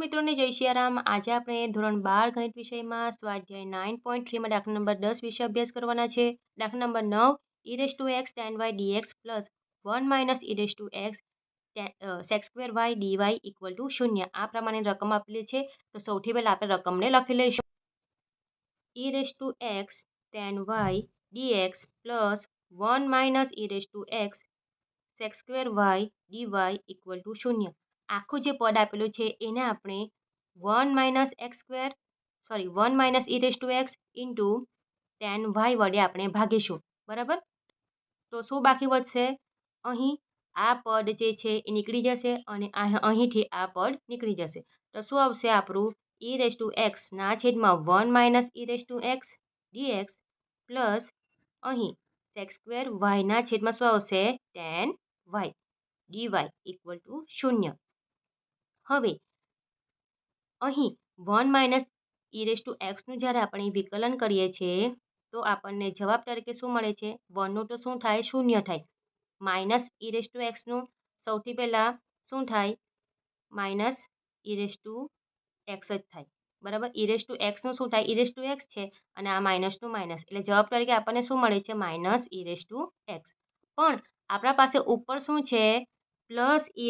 મિત્રોને જય સિયારામ. આજે આપણે ધોરણ 12 ગણિત વિષયમાં સ્વાધ્યાય 9.3 દાખલા નંબર 10 વિશે અભ્યાસ કરવાના છે. દાખલા number 9 e x tan y dx plus 1 minus e x sec² y dy equal to 0 આ પ્રમાણે રકમ આપેલી છે. તો સૌથી પહેલા આપણે રકમને લખી લઈશું. e x tan y dx plus 1 minus e x sec² y dy equal to 0. આખું જે પદ આપેલું છે એને આપણે 1 minus e x into tan y વડે આપણે ભાગીશું. બરાબર. તો શું બાકી વધશે? અહીં આ પદ જે છે એ નીકળી જશે અને અહીંથી આ પદ નીકળી જશે. તો શું આવશે આપણું? e x ના છેદમાં 1 minus e x dx plus અહીં sec² y ના છેદમાં શું આવશે? tan y dy equal to 0. હવે અહીં 1 માઇનસ e xનું જ્યારે આપણે વિકલન કરીએ છીએ તો આપણને જવાબ તરીકે શું મળે છે? 1નું તો શું થાય? 0 થાય. માઇનસ e xનું સૌથી પહેલાં શું થાય? માઇનસ e x જ થાય. બરાબર. e xનું શું થાય? e x છે અને આ માઇનસનું માઇનસ, એટલે જવાબ તરીકે આપણને શું મળે છે? Minus e x. પણ આપણા પાસે ઉપર શું છે? પ્લસ e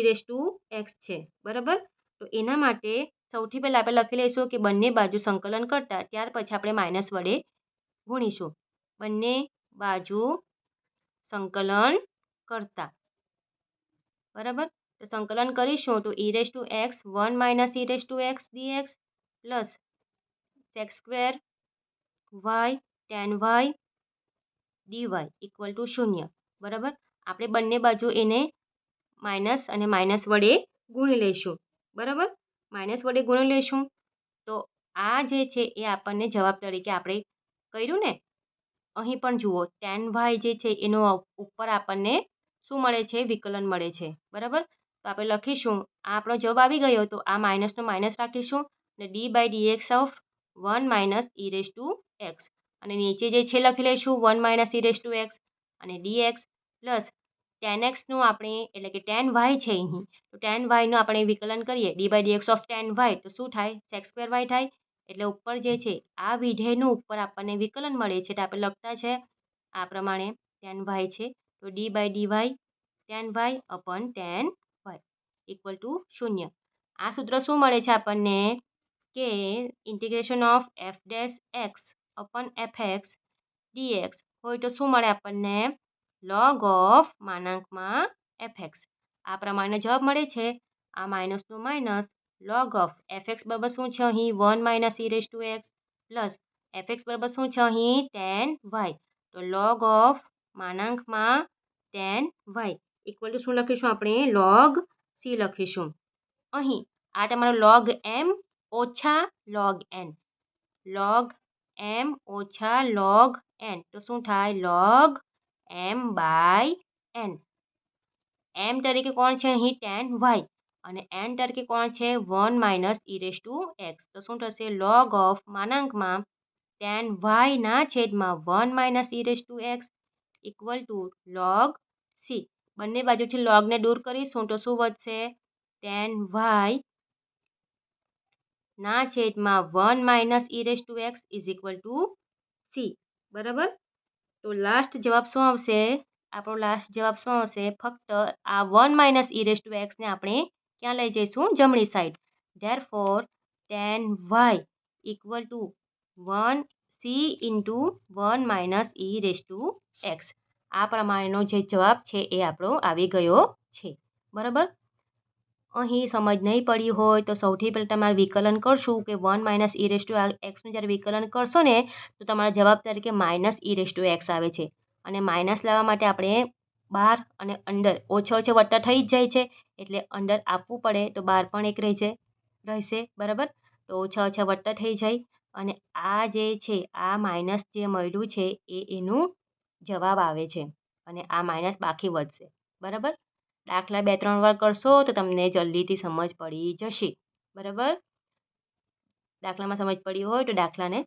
x છે. બરાબર. તો એના માટે સૌથી પહેલાં આપણે લખી લઈશું કે બંને બાજુ સંકલન કરતા ત્યાર પછી આપણે માઇનસ વડે ગુણીશું. બંને બાજુ સંકલન કરતા. બરાબર. તો સંકલન કરીશું તો e x 1 minus e x dx plus sec² y tan y dy equal to 0. બરાબર. આપણે બંને બાજુ એને માઇનસ અને માઇનસ વડે ગુણી લઈશું. બરાબર. માઇનસ વડે ગુણી લઈશું તો આ જે છે એ આપણને જવાબ તરીકે આપણે કર્યું ને. અહીં પણ જુઓ tan y જે છે એનો ઉપર આપણને શું મળે છે? વિકલન મળે છે. બરાબર. તો આપણે લખીશું આ આપણો જવાબ આવી ગયો. તો આ માઇનસનો માઇનસ રાખીશું અને d/dx of 1 minus e x અને નીચે જે છે લખી લઈશું 1 માઇનસ e x અને dx પ્લસ tan x નું આપણે એટલે કે tan y છે અહીં, તો tan y નું આપણે વિકલન કરીએ d/dx ઓફ tan y તો શું થાય? sec² y થાય. એટલે ઉપર જે છે આ વિધેયનું ઉપર આપણને વિકલન મળે છે. તો આપણે લખતા છે આ પ્રમાણે tan y છે તો d/dy tan y upon tan y equal to 0. આ સૂત્ર શું મળે છે આપણને? કે integration of f' x upon fx dx હોય તો શું મળે આપણને? log ઓફ માનાંકમાં fx. આ પ્રમાણે જવાબ મળે છે. આ માઇનસનું માઇનસ log ઓફ fx બરાબર શું છે અહીં? 1 minus e x plus fx બરાબર શું છે અહીં? tan y. તો log ઓફ માનાંકમાં tan y ઇક્વલ ટુ શું લખીશું આપણે? log c લખીશું. અહીં આ તમારો log m ઓછા log n. log m ઓછા log n તો શું થાય? log m/n. m તરીકે કોણ છે અહીં? tan y અને n તરીકે કોણ છે? 1 માઇનસ e x. તો શું થશે? log ઓફ માનાંકમાં tan y ના છેદમાં 1 minus e x equal to log c. બંને બાજુથી લોગને દૂર કરીશું તો શું વધશે? tan y ના છેદમાં 1 minus e x is equal to c. બરાબર. તો લાસ્ટ જવાબ શું આવશે? આપણો લાસ્ટ જવાબ શું આવશે? ફક્ત આ 1 માઇનસ e x ને આપણે ક્યાં લઈ જઈશું? જમણી side. Therefore tan y equal two 1c into 1 minus e x. આ પ્રમાણેનો જે જવાબ છે એ આપણો આવી ગયો છે. બરાબર. અહીં સમજ નહીં પડી હોય તો સૌથી પહેલાં તમારે વિકલન કરશું કે 1 માઇનસ e xનું જ્યારે વિકલન કરશો ને તો તમારા જવાબ તરીકે માઇનસ e x આવે છે. અને માઇનસ લાવવા માટે આપણે બહાર અને અંદર ઓછા ઓછા વત્તા થઈ જ જાય છે એટલે અંદર આપવું પડે તો બહાર પણ એક રહેશે. બરાબર. તો ઓછા ઓછા વત્તા થઈ જાય અને આ જે છે આ માઇનસ જે મળ્યું છે એ એનું જવાબ આવે છે અને આ માઇનસ બાકી વધશે. બરાબર. દાખલા 2-3 વાર કરશો તો તમને જલ્દીથી સમજ પડી જશે. બરાબર. દાખલામાં સમજ પડી હોય તો દાખલાને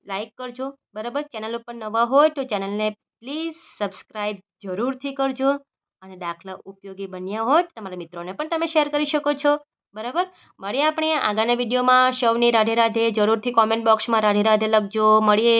લાઈક કરજો. બરાબર. ચેનલ ઉપર નવા હોય તો ચેનલને પ્લીઝ સબસ્ક્રાઈબ જરૂરથી કરજો અને દાખલા ઉપયોગી બન્યા હોય તો તમારા મિત્રોને પણ તમે શેર કરી શકો છો. બરાબર. મળીએ આપણે આગળના વિડીયોમાં. સૌને રાધે રાધે. જરૂરથી કોમેન્ટ બોક્સમાં રાધે રાધે લખજો. મળીએ.